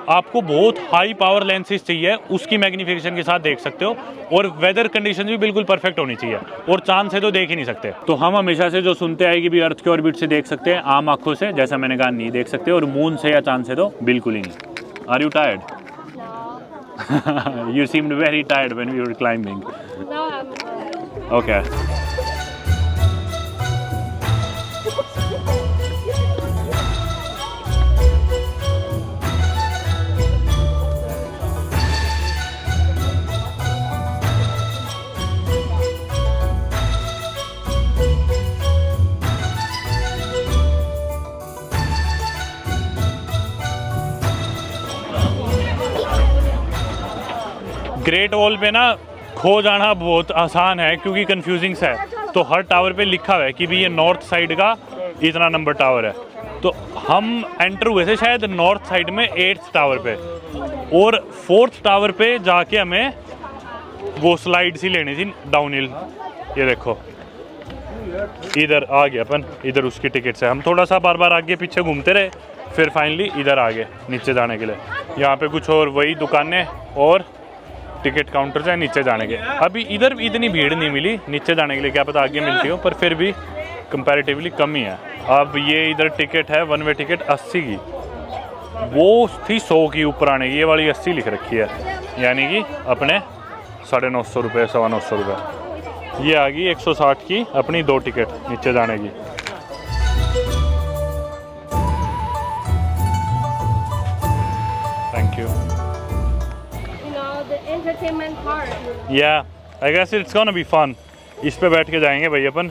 A: आपको बहुत हाई पावर लेंसेज चाहिए, उसकी मैग्नीफिकेशन के साथ देख सकते हो। और वेदर कंडीशन भी बिल्कुल परफेक्ट होनी चाहिए, और चांद से तो देख ही नहीं सकते। तो हम हमेशा से जो सुनते आए कि भी अर्थ के ऑर्बिट से देख सकते हैं आम आंखों से, जैसा मैंने कहा नहीं देख सकते, और मून से या चांद से तो बिल्कुल ही नहीं। Are you tired? You seemed very tired when we were climbing.
B: No, I'm
A: Okay. Great wall पे ना खो जाना बहुत आसान है, क्योंकि कंफ्यूजिंग सा है। तो हर टावर पे लिखा हुआ है कि भी ये नॉर्थ साइड का इतना नंबर टावर है। तो हम एंटर हुए थे शायद नॉर्थ साइड में 8th टावर पे, और 4th टावर पे जाके हमें वो स्लाइड सी लेनी थी डाउन हिल। ये देखो इधर आ गया अपन, इधर उसकी टिकट से हम थोड़ा सा बार बार आगे पीछे घूमते रहे, फिर फाइनली इधर आ गए नीचे जाने के लिए। यहाँ पे कुछ और वही दुकानें और टिकट काउंटर से नीचे जाने के। अभी इधर भी इतनी भीड़ नहीं मिली नीचे जाने के लिए, क्या पता आगे मिलती हो, पर फिर भी कंपैरेटिवली कम ही है। अब ये इधर टिकट है 1 वे टिकट 80 की, वो थी 100 की ऊपर आने की, ये वाली 80 लिख रखी है, यानी कि अपने 950 रुपये 950 रुपये। ये आ गई 160 की अपनी 2 टिकट नीचे जाने की। Thank you.
B: You know, the entertainment part.
A: Yeah I guess it's gonna be fun. इस पे बैठ के जाएंगे भाई अपन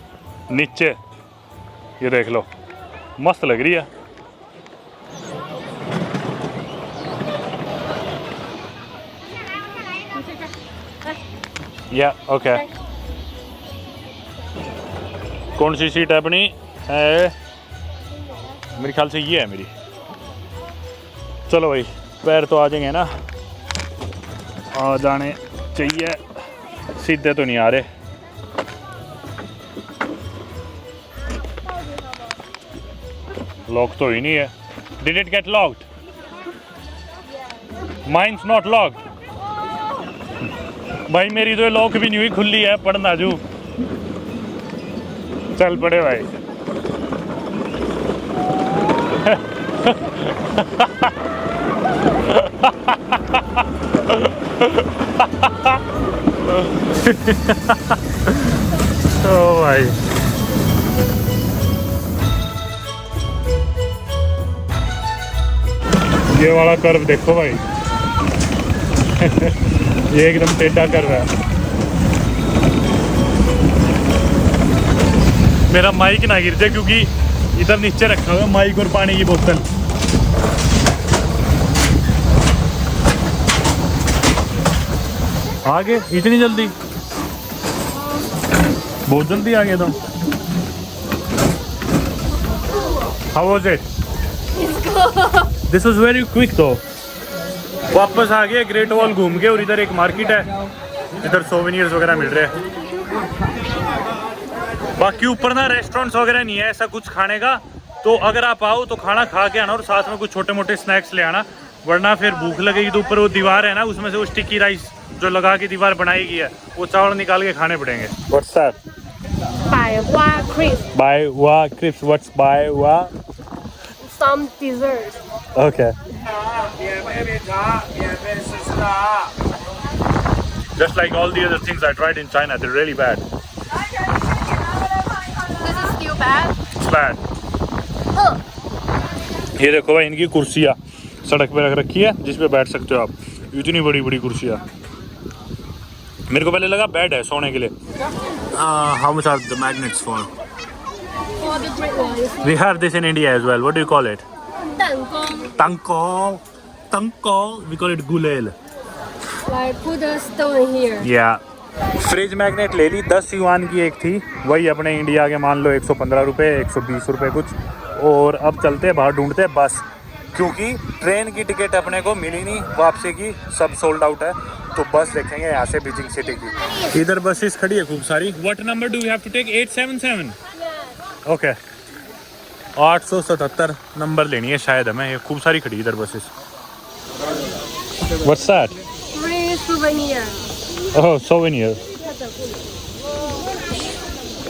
A: नीचे। ये देख लो, मस्त लग रही है। या ओके। कौन सी सीट है अपनी? है मेरे ख्याल से ये है मेरी। चलो भाई, पैर तो आ जाएंगे ना, आ जाने चाहिए, सीधे तो नहीं आ रहे। लॉक तो ही नहीं है। Did it get locked? Mines not locked. भाई मेरी तो लॉक भी नहीं हुई, खुली है, पढ़ना जू। चल पड़े भाई। ओ भाई, ये वाला कर्व देखो भाई। ये एकदम टेढ़ा कर्व है। मेरा माइक ना गिर जाए क्योंकि इधर नीचे रखा हुआ है माइक और पानी की बोतल। आगे इतनी जल्दी? बहुत जल्दी आ गया तुम। How was it? This was very quick तो। वापस आ गए ग्रेट वॉल घूम के, और इधर एक मार्केट है, इधर सोवेनियर्स वगैरह मिल रहे हैं। बाकी ऊपर ना रेस्टोरेंट्स वगैरह नहीं है ऐसा कुछ खाने का, तो अगर आप आओ तो खाना खा के आना और साथ में कुछ छोटे मोटे स्नैक्स ले आना, वरना फिर भूख लगेगी। तो ऊपर वो दीवार है ना, उसमें से वो स्टिकी राइस जो लगा के दीवार बनाई गई है, वो चावल निकाल के खाने पड़ेंगे। What's that?
B: Baiwa crisp.
A: Baiwa crisps. What's Baiwa?
B: Some dessert.
A: Okay. Just like all the other things I tried in China, they're really bad.
B: This is still bad.
A: It's bad. ये देखो भाई, इनकी कुर्सियाँ सड़क पे रख रखी है जिस पे बैठ सकते हो आप। इतनी बड़ी बड़ी कुर्सियाँ। मेरे को पहले लगा बेड है सोने के लिए। How much are the magnets for?
B: For the great ones.
A: We have this in India as well. What do you call it?
B: Dangong.
A: Tangkol. Tangkol. We call it gulel.
B: Like put a stone here.
A: Yeah. Fridge magnet ले ली, 10 yuan की एक थी, वही अपने India के मान लो 115 रुपये 120 रुपये कुछ। और अब चलते हैं बाहर, ढूंढते हैं बस, क्योंकि ट्रेन की टिकट अपने को मिली नहीं, वापसी की सब सोल्ड आउट है। तो बस देखेंगे यहाँ से बीजिंग सिटी की। इधर बसेस खड़ी है खूब सारी। What number do we have to take? 877। Okay, 877 number लेनी है शायद हमें। ये खूब सारी खड़ी इधर buses. What's that?
B: Free souvenir.
A: Oh, souvenir.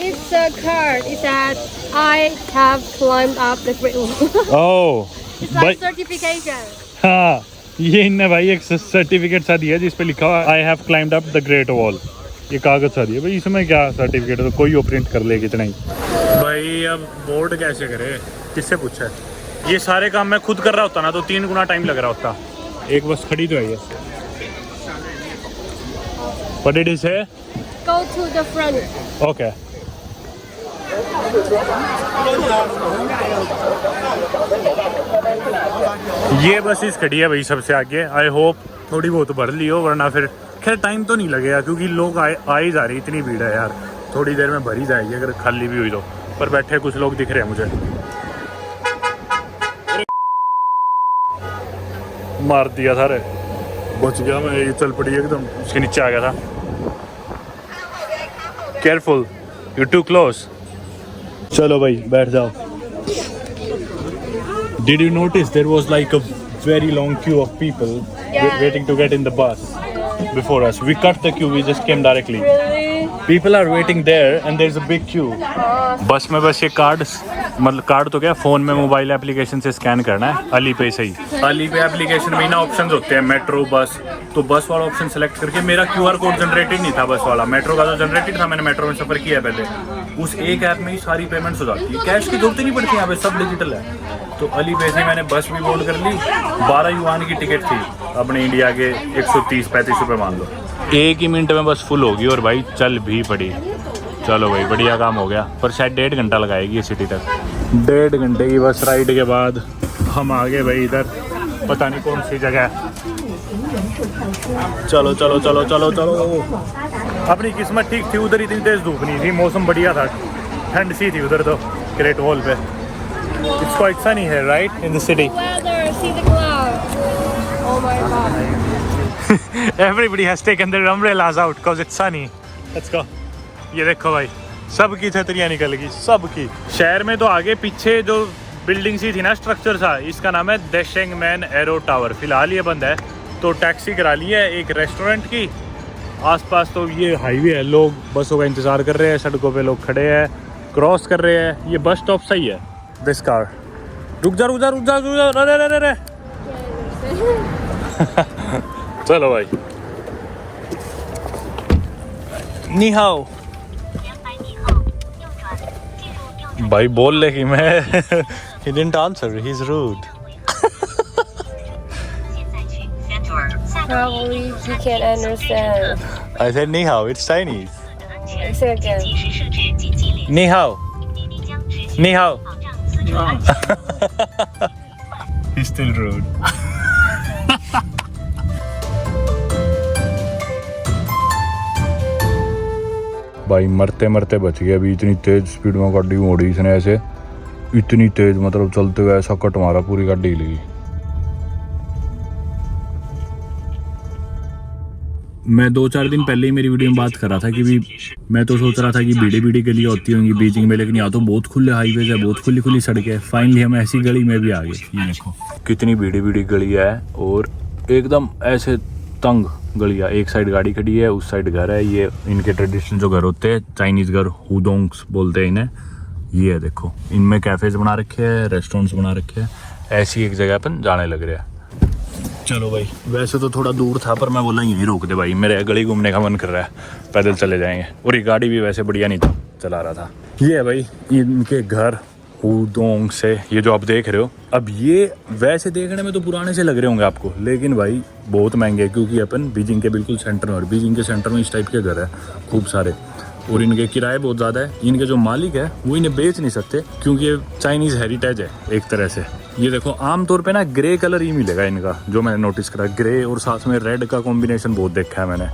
B: It's a card. It said I have climbed up the great wall.
A: Oh,
B: It's like certification.
A: हाँ, ये इनने भाई एक सर्टिफिकेट सा दिया जिस पे लिखा हुआ I have climbed up the great wall. ये कागज सा दिया भाई, इसमें क्या सर्टिफिकेट है, तो कोई वो प्रिंट कर ले कितना ही। भाई अब बोर्ड कैसे करे, किससे पूछा है? ये सारे काम मैं खुद कर रहा होता ना तो 3 गुना टाइम लग रहा होता। एक बस खड़ी तो है ये। What did he say?
B: Go to the front.
A: Okay. ये बसेस खड़ी है भाई सबसे आगे। आई होप थोड़ी बहुत भर ली हो, वरना फिर खैर टाइम तो नहीं लगेगा क्योंकि लोग आ ही जा रहे, इतनी भीड़ है यार। थोड़ी देर में भरी जाएगी अगर खाली भी हुई तो। पर बैठे कुछ लोग दिख रहे हैं मुझे। मार दिया सारे, बच गया मैं। ये चल पड़ी एकदम, उसके नीचे आ गया था। Careful, you too close. चलो भाई बैठ जाओ। Did you notice there was like a very long queue of people
B: Yeah.
A: waiting to get in the bus before us? We cut the queue, we just came directly.
B: Really?
A: People are waiting there and there is a big queue. बस में बस ये card, मतलब card तो क्या, phone में mobile application से scan करना है, अली पे से ही। अली पे एप्लीकेशन में ना ऑप्शंस होते हैं, मेट्रो, बस। तो बस वाला ऑप्शन सेलेक्ट करके, मेरा QR कोड जनरेटेड नहीं था बस वाला, मेट्रो का तो जनरेटेड था, मैंने मेट्रो में सफ़र किया पहले। उस एक ऐप में ही सारी पेमेंट्स हो जाती है, कैश की जरूरत ही नहीं पड़ती, यहाँ पे सब डिजिटल है। तो अली पे से मैंने बस भी बोर्ड कर ली। 12 युआन की टिकट थी अपने इंडिया के, 130-35 रुपये मान लो। 1 ही मिनट में बस फुल होगी और भाई चल भी पड़ी। चलो भाई बढ़िया काम हो गया, पर शायद 1.5 घंटा लगाएगी ये सिटी तक। 1.5 घंटे की बस राइड के बाद हम आ गए भाई इधर, पता नहीं कौन सी जगह है। चलो चलो चलो चलो चलो। अपनी किस्मत ठीक थी, उधर इतनी तेज़ धूप नहीं थी, मौसम बढ़िया था, ठंड सी थी उधर तो ग्रेट वॉल पे। It's quite sunny here, right? In the city.
B: Weather, see the clouds. Oh my god.
A: Everybody has taken their umbrellas out because it's sunny. Let's go. ये देखो भाई, सबकी छतरियाँ निकल गई, सबकी। शहर में तो आगे पीछे जो बिल्डिंग सी थी ना, स्ट्रक्चर सा, इसका नाम है देशेंगमैन एरो टावर। फिलहाल ये बंद है, तो टैक्सी करा ली है एक रेस्टोरेंट की। आसपास तो ये हाईवे है, लोग बसों का इंतज़ार कर रहे हैं, सड़कों पे लोग खड़े हैं, क्रॉस कर रहे हैं। ये बस स्टॉप सही है। दिस कार, रुक जा रुक जा रुक जा रुक जा, अरे अरे अरे। चलो भाई, नी हाओ। भाई बोल ले कि मैं he didn't answer, he's rude.
B: Probably he can't understand.
A: I said ni hao, it's Chinese.
B: Say again.
A: Ni hao. Ni hao. He's still rude. भाई मरते मरते बच गया। अभी इतनी तेज स्पीड में गाड़ी मोड़ी इसने, ऐसे इतनी तेज, मतलब चलते हुए ऐसा कट मारा, पूरी गाड़ी हिल गई। मैं 2-4 दिन पहले ही मेरी वीडियो में बात कर रहा था कि भी मैं तो सोच रहा था कि बीड़ी बीड़ी गलियाँ होती होंगी बीजिंग में, लेकिन यहाँ तो बहुत खुले हाईवेज है, बहुत खुली खुली सड़कें है। फाइनली हम ऐसी गली में भी आ गए। ये देखो कितनी बीड़ी बीड़ी गलियाँ है, और एकदम ऐसे तंग गलियाँ। एक साइड गाड़ी खड़ी है, उस साइड घर है। ये इनके ट्रेडिशनल जो घर होते हैं, चाइनीज़ घर, हुडोंग्स बोलते हैं इन्हें। ये है देखो, इनमें कैफ़ेज बना रखे हैं, रेस्टोरेंट्स बना रखे हैं। ऐसी एक जगह अपन जाने लग रहे हैं। चलो भाई, वैसे तो थोड़ा दूर था, पर मैं बोला यहीं रोक दे भाई, मेरे गली घूमने का मन कर रहा है, पैदल चले जाएंगे। और ये गाड़ी भी वैसे बढ़िया नहीं था, चला रहा था। ये है भाई इनके घर हुडोंग से, ये जो आप देख रहे हो। अब ये वैसे देखने में तो पुराने से लग रहे होंगे आपको, लेकिन भाई बहुत महंगे हैं, क्योंकि अपन बीजिंग के बिल्कुल सेंटर में, और बीजिंग के सेंटर में इस टाइप के घर है खूब सारे, और इनके किराए बहुत ज़्यादा है। इनके जो मालिक है वो इन्हें बेच नहीं सकते, क्योंकि ये चाइनीज़ हेरिटेज है एक तरह से। ये देखो आमतौर पे ना ग्रे कलर ही मिलेगा इनका, जो मैंने नोटिस करा, ग्रे और साथ में रेड का कॉम्बिनेशन बहुत देखा है मैंने।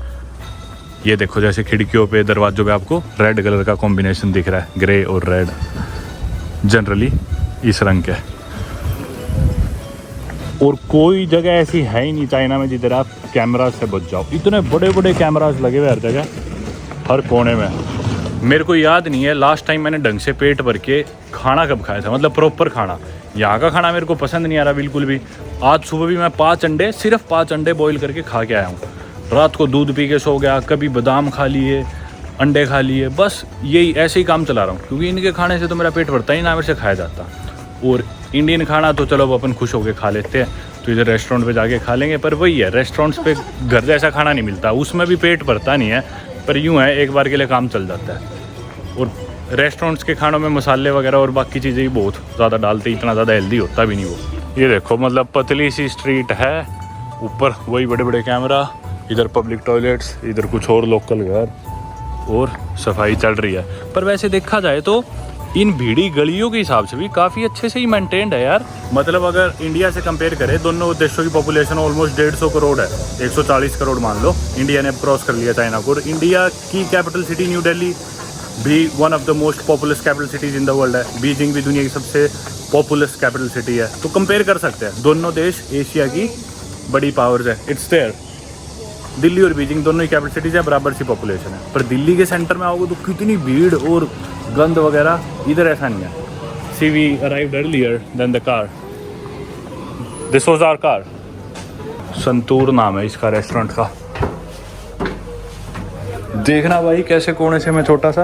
A: ये देखो जैसे खिड़कियों पे, दरवाजों पे आपको रेड कलर का कॉम्बिनेशन दिख रहा है, ग्रे और रेड, जनरली इस रंग के। और कोई जगह ऐसी है ही नहीं चाइना में जिधर आप कैमरा से बच जाओ। इतने बड़े बड़े कैमरास लगे हुए हर जगह, हर कोने में। मेरे को याद नहीं है लास्ट टाइम मैंने ढंग से पेट भर के खाना कब खाया था, मतलब प्रॉपर खाना। यहाँ का खाना मेरे को पसंद नहीं आ रहा बिल्कुल भी। आज सुबह भी मैं 5 अंडे, सिर्फ 5 अंडे बॉईल करके खा के आया हूँ। रात को दूध पी के सो गया, कभी बादाम खा लिए, अंडे खा लिए, बस यही ऐसे ही काम चला रहा हूँ, क्योंकि इनके खाने से तो मेरा पेट भरता ही ना, मेरे से खाया जाता। और इंडियन खाना तो चलो अपन खुश होकर खा लेते हैं, तो इधर रेस्टोरेंट पे जाके खा लेंगे। पर वही है, रेस्टोरेंट्स पे घर जैसा खाना नहीं मिलता, उसमें भी पेट भरता नहीं है, पर यूँ है एक बार के लिए काम चल जाता है। और रेस्टोरेंट्स के खानों में मसाले वगैरह और बाकी चीज़ें ही बहुत ज़्यादा डालते, इतना ज़्यादा हेल्दी होता भी नहीं वो। ये देखो मतलब पतली सी स्ट्रीट है, ऊपर वही बड़े बड़े कैमरा, इधर पब्लिक टॉयलेट्स, इधर कुछ और लोकल घर, और सफाई चल रही है। पर वैसे देखा जाए तो इन भीड़ी गलियों के हिसाब से भी काफ़ी अच्छे से ही मेंटेन्ड है यार। मतलब अगर इंडिया से कंपेयर करें, दोनों देशों की पॉपुलेशन ऑलमोस्ट 150 करोड़ है, 140 करोड़ मान लो। इंडिया ने क्रॉस कर लिया चाइना को। इंडिया की कैपिटल सिटी न्यू दिल्ली भी one of the most populous capital cities in the world है। बीजिंग भी दुनिया की सबसे पॉपुलस कैपिटल सिटी है। तो कंपेयर कर सकते हैं, दोनों देश एशिया की बड़ी पावर्स है। इट्स देयर, दिल्ली और बीजिंग दोनों ही कैपिटल सिटीज़ है, बराबर सी पॉपुलेशन है। पर दिल्ली के सेंटर में आओगे तो कितनी भीड़ और गंद वगैरह, इधर ऐसा नहीं है। See we arrived earlier than the car, this was our car. Santoor नाम है इसका रेस्टोरेंट का। देखना भाई कैसे कोने से मैं छोटा सा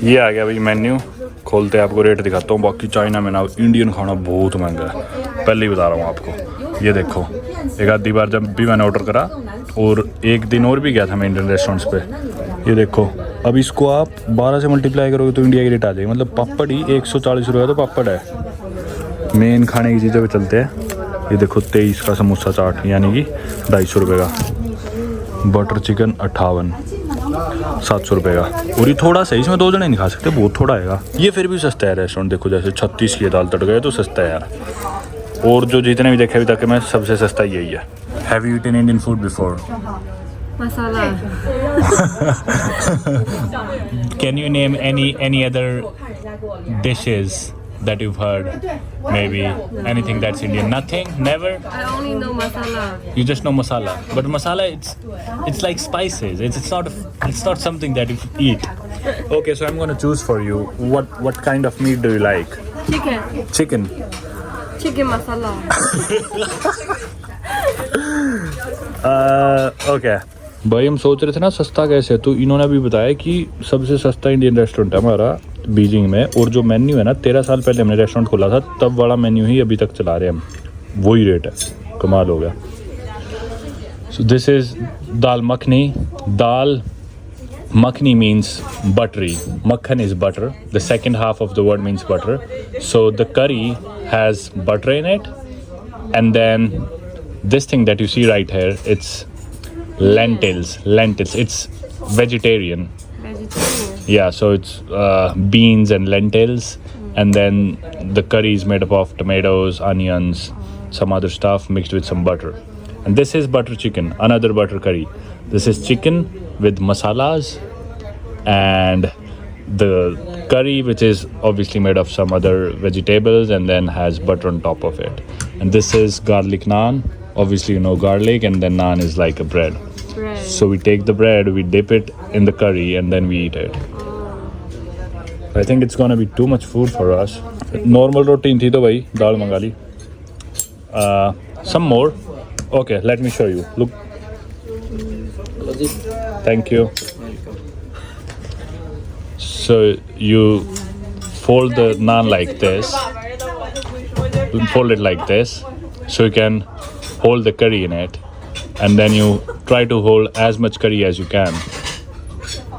A: ये आ गया भाई मेन्यू। खोलते आपको रेट दिखाता हूँ। बाकी चाइना में ना इंडियन खाना बहुत महंगा है, पहले ही बता रहा हूँ आपको। ये देखो, एक आधी बार जब भी मैंने ऑर्डर करा, और एक दिन और भी गया था मैं इंडियन रेस्टोरेंट्स पे। ये देखो, अब इसको आप 12 से मल्टीप्लाई करोगे तो इंडिया की रेट आ जाएगी। मतलब पापड़ ही 140 रुपये तो पापड़ है। मेन खाने की चीज़ों पे चलते हैं। ये देखो 23 का समोसा चाट, यानी कि 250 रुपये का। बटर चिकन 58, 700 रुपये का। और ये थोड़ा सा, इसमें 2 जने नहीं खा सकते, बहुत थोड़ा आएगा। ये फिर भी सस्ता है रेस्टोरेंट। देखो जैसे 36 की दाल तड़का है तो सस्ता है यार। और जो जितने भी देखे अभी तक मैं, सबसे सस्ता यही है। Have you eaten Indian food before?
B: Masala.
A: Can you name any other dishes that you've heard? Maybe anything that's Indian? Nothing? Never?
B: I only know masala.
A: You just know masala. But masala, it's like spices. It's not something that you eat. Okay, so I'm gonna choose for you. What kind of meat do you like?
B: Chicken.
A: Chicken.
B: Chicken masala.
A: Okay. भाई हम सोच रहे थे ना सस्ता कैसे, तो इन्होंने भी बताया कि सबसे सस्ता इंडियन रेस्टोरेंट है हमारा बीजिंग में। और जो मेन्यू है ना, 13 साल पहले हमने रेस्टोरेंट खोला था, तब वाला मेन्यू ही अभी तक चला रहे हैं हम। वही रेट है, कमाल हो गया। So this is dal makhani. Dal makhani means buttery, makhan is butter, the second half of the word means butter. So the curry has butter in it, and then this thing that you see right here, it's lentils. It's vegetarian. Yeah, so it's beans and lentils, and then the curry is made up of tomatoes, onions, some other stuff mixed with some butter. And this is butter chicken, another butter curry. This is chicken with masalas, and the curry, which is obviously made of some other vegetables and then has butter on top of it. And this is garlic naan. Obviously, you know garlic, and then naan is like a bread. So we take the bread, we dip it in the curry, and then we eat it. I think it's gonna be too much food for us. Normal routine थी तो भाई दाल मंगा ली. Some more. Okay, let me show you. Look. Thank you. So you fold the naan like this. Fold it like this, so you can hold the curry in it, and then you try to hold as much curry as you can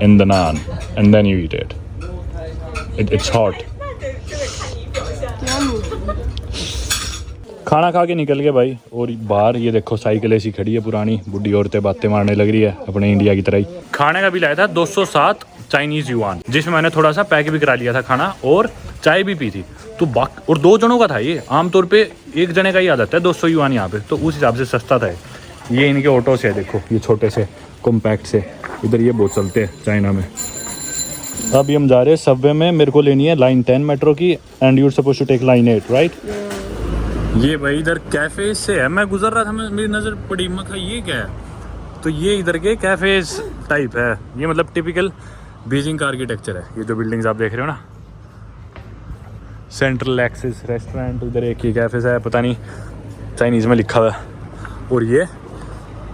A: in the naan, and then you eat it. It's hot. खाना खा के निकल गए भाई। और बाहर ये देखो साइकिल ऐसी खड़ी है पुरानी, बुढ़ी औरतें बातें मारने लग रही है अपने इंडिया की तरह ही। खाने का बिल आया था 207 चाइनीज युआन, जिसमें मैंने थोड़ा सा पैक भी करा लिया था खाना, और चाय भी पी थी। तो और 2 जनों का था ये। आमतौर पे 1 जने का ही आ जाता है 200 युआन यहाँ पे, तो उस हिसाब से सस्ता था ये। इनके ऑटो से देखो, ये छोटे से कॉम्पैक्ट से, इधर ये बहुत चलते हैं चाइना में। अभी हम जा रहे हैं सबवे में। मेरे को लेनी है लाइन 10 मेट्रो की, and you are suppose to take line 8, right? ये भाई इधर कैफे से है, मैं गुजर रहा था, मेरी नज़र पड़ी, मैं कहा ये क्या है, तो ये इधर के कैफेज टाइप है। ये मतलब टिपिकल बीजिंग का आर्किटेक्चर है। ये जो बिल्डिंग्स आप देख रहे हो ना, सेंट्रल एक्सिस रेस्टोरेंट, उधर एक ही कैफेज है, पता नहीं चाइनीज़ में लिखा हुआ है। और ये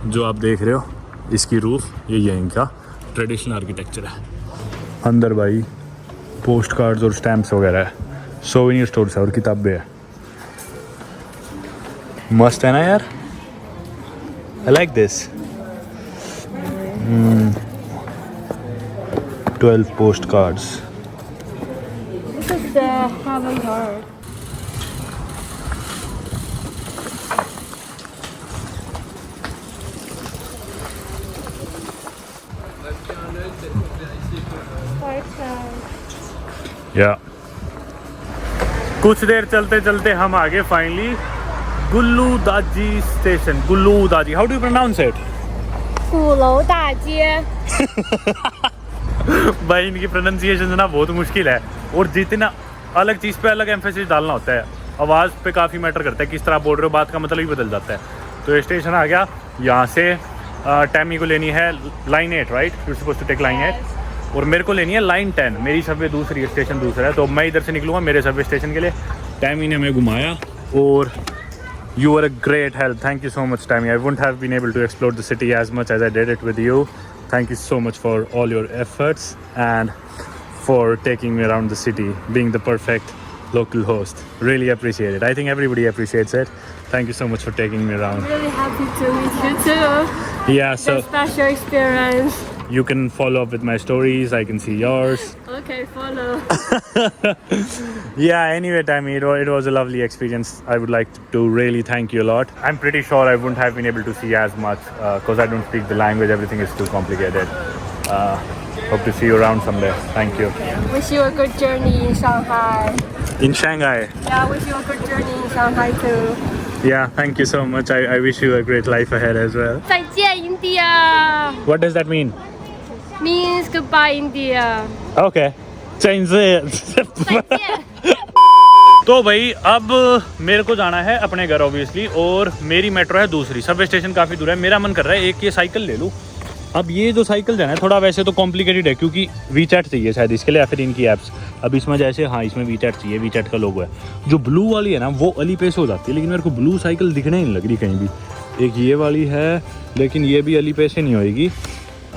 A: जो आप देख रहे हो, इसकी रूफ, ये इनका ट्रेडिशनल आर्किटेक्चर है। अंदर भाई पोस्ट कार्ड्स और स्टैम्प्स वगैरह है, सोवेनियर स्टोर्स है और किताबें है। मस्त है ना यार, I like this. 12 post cards.
B: This is the avant-garde.
A: या कुछ देर चलते चलते हम आ गए finally Gullu Daji station. Gulou Dajie, how do you pronounce it?
B: 鼓楼大街。
A: भाई इनकी प्रोनाउंसिएशन ना बहुत मुश्किल है, और जितना अलग चीज़ पे अलग एम्फेसिस डालना होता है। आवाज़ पे काफ़ी मैटर करता है, किस तरह बोल रहे हो, बात का मतलब ही बदल जाता है। तो ये स्टेशन आ गया, यहाँ से टैमी को लेनी है line 8, right? You are supposed to take line 8, और मेरे को लेनी है लाइन 10। मेरी सबवे दूसरी, स्टेशन दूसरा है, तो मैं इधर से निकलूँगा मेरे सबवे स्टेशन के लिए। टैमी ने हमें घुमाया और you were a great help. Thank you so much, Tammy. I wouldn't have been able to explore the city as much as I did it with you. Thank you so much for all your efforts and for taking me around the city, being the perfect local host. Really appreciate it. I think everybody appreciates it. Thank you so much for taking me around.
B: I'm really happy to meet you too.
A: Yeah, so
B: The special experience.
A: you can follow up with my stories. I can see yours.
B: Okay, follow.
A: Yeah, anyway, Tammy, it was a lovely experience. I would like to really thank you a lot. I'm pretty sure I wouldn't have been able to see as much because I don't speak the language. Everything is too complicated. Hope to see you around someday. Thank you.
B: Wish you a good journey in Shanghai.
A: In Shanghai.
B: Yeah, wish you a good journey in Shanghai too.
A: Yeah, thank you so much. I wish you a great life ahead as well.
B: 再见 India.
A: What does that mean?
B: Means goodbye India.
A: Okay. Change it.
B: 再见。
A: तो भाई अब मेरे को जाना है अपने घर obviously, और मेरी मेट्रो है दूसरी। सबवे स्टेशन काफ़ी दूर है। मेरा मन कर रहा है एक ये साइकिल ले लूँ। अब ये जो साइकिल जाना है थोड़ा वैसे तो कॉम्प्लिकेटेड है, क्योंकि वीचैट चाहिए शायद इसके लिए, या फिर इनकी ऐप्स। अब इसमें जैसे हाँ इसमें वीचैट चाहिए, वीचैट का लोगो है। जो ब्लू वाली है ना वो अलीपे से हो जाती है, लेकिन मेरे को ब्लू साइकिल दिखने ही नहीं लग रही कहीं भी। एक ये वाली है लेकिन ये भी अलीपे से नहीं होएगी।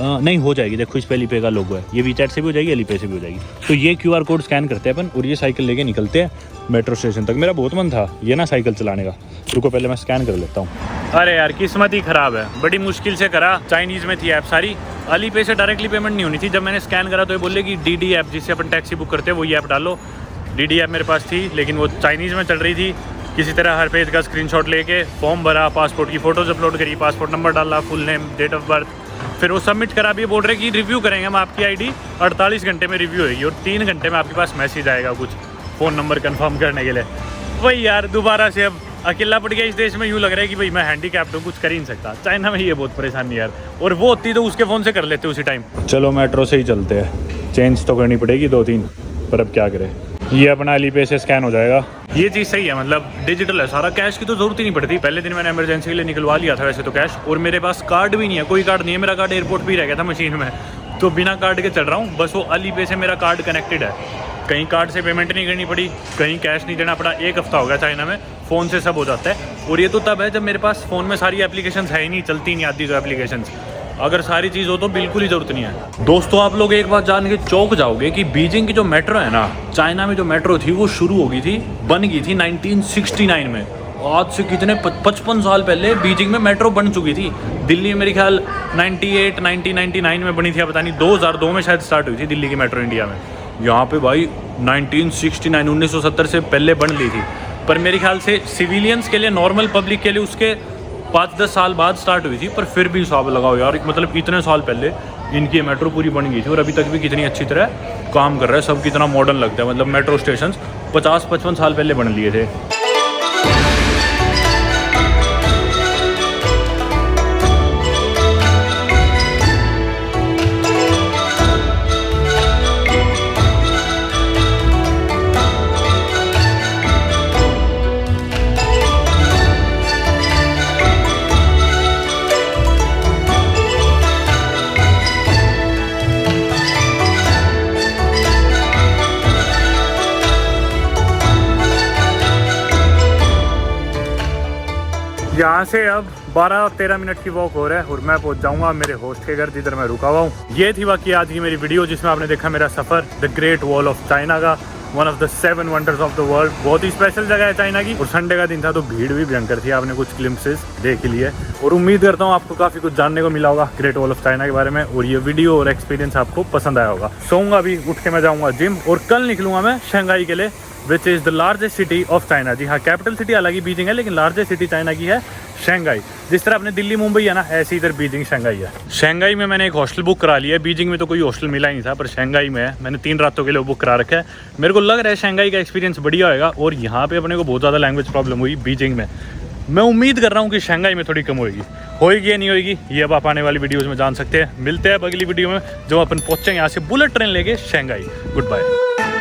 A: नहीं हो जाएगी, देखो इस पे अलीपे का लोगो है। ये वीचैट से भी हो जाएगी, अलीपे से भी हो जाएगी। तो ये QR कोड स्कैन करते हैं अपन और ये साइकिल लेके निकलते हैं मेट्रो स्टेशन तक। मेरा बहुत मन था ये ना साइकिल चलाने का। रुको पहले मैं स्कैन कर लेता हूँ। अरे यार किस्मत ही ख़राब है, बड़ी मुश्किल से करा। चाइनीज़ में थी ऐप सारी। अलीपे से डायरेक्टली पेमेंट नहीं होनी थी। जब मैंने स्कैन करा तो ये बोले कि DD ऐप जिससे अपन टैक्सी बुक करते हैं वो ये ऐप डालो। DD ऐप मेरे पास थी लेकिन वो चाइनीज़ में चल रही थी। किसी तरह हर पेज का स्क्रीनशॉट लेके फॉर्म भरा, पासपोर्ट की फ़ोटोज़ अपलोड करी, पासपोर्ट नंबर डाला, full name, date of birth, फिर वो सबमिट करा। भी बोल रहे कि रिव्यू करेंगे हम आपकी ID, 48 घंटे में रिव्यू होगी और 3 घंटे में आपके पास मैसेज आएगा कुछ फ़ोन नंबर कंफर्म करने के लिए। वही यार दोबारा से अब अकेला पड़ गया इस देश में। यूँ लग रहा है कि भाई मैं हैंडीकैप्ड हूँ, कुछ कर ही नहीं सकता। चाइना में ये बहुत परेशानी यार, और वो होती तो उसके फ़ोन से कर लेते उसी टाइम। चलो मेट्रो से ही चलते हैं। चेंज तो करनी पड़ेगी 2-3, पर अब क्या करें। ये अपना अलीपे से स्कैन हो जाएगा। ये चीज़ सही है, मतलब डिजिटल है सारा। कैश की तो ज़रूरत ही नहीं पड़ती। पहले दिन मैंने इमरजेंसी के लिए निकलवा लिया था वैसे तो कैश, और मेरे पास कार्ड भी नहीं है, कोई कार्ड नहीं है। मेरा कार्ड एयरपोर्ट भी रह गया था मशीन में, तो बिना कार्ड के चल रहा हूँ। बस वो अलीपे से मेरा कार्ड कनेक्टेड है। कहीं कार्ड से पेमेंट नहीं करनी पड़ी, कहीं कैश नहीं देना पड़ा। 1 हफ्ता हो गया चाइना में, फ़ोन से सब हो जाता है। और ये तो तब है जब मेरे पास फ़ोन में सारी एप्लीकेशंस है ही नहीं, चलती नहीं आती जो एप्लीकेशंस। अगर सारी चीज़ हो तो बिल्कुल ही ज़रूरत नहीं है। दोस्तों आप लोग एक बात जान के चौंक जाओगे कि बीजिंग की जो मेट्रो है ना, चाइना में जो मेट्रो थी वो शुरू हो गई थी, बन गई थी 1969 में। आज से कितने 55 साल पहले बीजिंग में मेट्रो बन चुकी थी। दिल्ली में मेरे ख्याल 1999 में बनी थी, पता नहीं 2002 में शायद स्टार्ट हुई थी दिल्ली की मेट्रो इंडिया में। यहाँ पे भाई 1970 से पहले बन ली थी, पर मेरे ख्याल से सिविलियंस के लिए, नॉर्मल पब्लिक के लिए उसके 5-10 साल बाद स्टार्ट हुई थी। पर फिर भी हिसाब लगाओ यार, मतलब इतने साल पहले इनकी मेट्रो पूरी बन गई थी और अभी तक भी कितनी अच्छी तरह काम कर रहा है। सब कितना मॉडर्न लगता है, मतलब मेट्रो स्टेशन 50-55 साल पहले बन लिए थे। यहाँ से अब 12-13 मिनट की वॉक हो रहा है और मैं पहुँच जाऊँगा मेरे होस्ट के घर जिधर मैं रुका हुआ हूँ। ये थी बाकी आज की मेरी वीडियो जिसमें आपने देखा मेरा सफ़र the great wall of China का, one of the 7 wonders of the world. बहुत ही स्पेशल जगह है चाइना की, और संडे का दिन था तो भीड़ भी भयंकर थी। आपने कुछ ग्लिम्पसेस देख लिए और उम्मीद करता हूँ आपको काफ़ी कुछ जानने को मिला होगा ग्रेट वॉल ऑफ चाइना के बारे में, और ये वीडियो और एक्सपीरियंस आपको पसंद आया होगा। सोऊंगा अभी, उठ के मैं जाऊँगा जिम, और कल निकलूँगा मैं शंघाई के लिए, which is the largest city of China. जी हाँ, कैपिटल सिटी हालांकि बीजिंग है, लेकिन लार्जेस्ट सिटी चाइना की है शंघाई। जिस तरह अपने दिल्ली मुंबई है ना, ऐसे इधर बीजिंग शंघाई है। शंघाई में मैंने एक हॉस्टल बुक करा लिया है। बीजिंग में तो कोई हॉस्टल मिला ही नहीं था, पर शंघाई में है। मैंने 3 रातों के लिए बुक करा रखा है। मेरे को लग रहा है शंघाई का एक्सपीरियंस बढ़िया होगा, और यहाँ पे अपने को बहुत ज़्यादा लैंग्वेज प्रॉब्लम हुई बीजिंग में। मैं उम्मीद कर रहा हूँ कि शंघाई में थोड़ी कम होएगी या नहीं होएगी, ये अब आप आने वाली वीडियोज़ में जान सकते हैं। मिलते हैं अब अगली वीडियो में जब अपन पहुँचेंगे यहाँ से बुलेट ट्रेन लेके शंघाई। Good bye.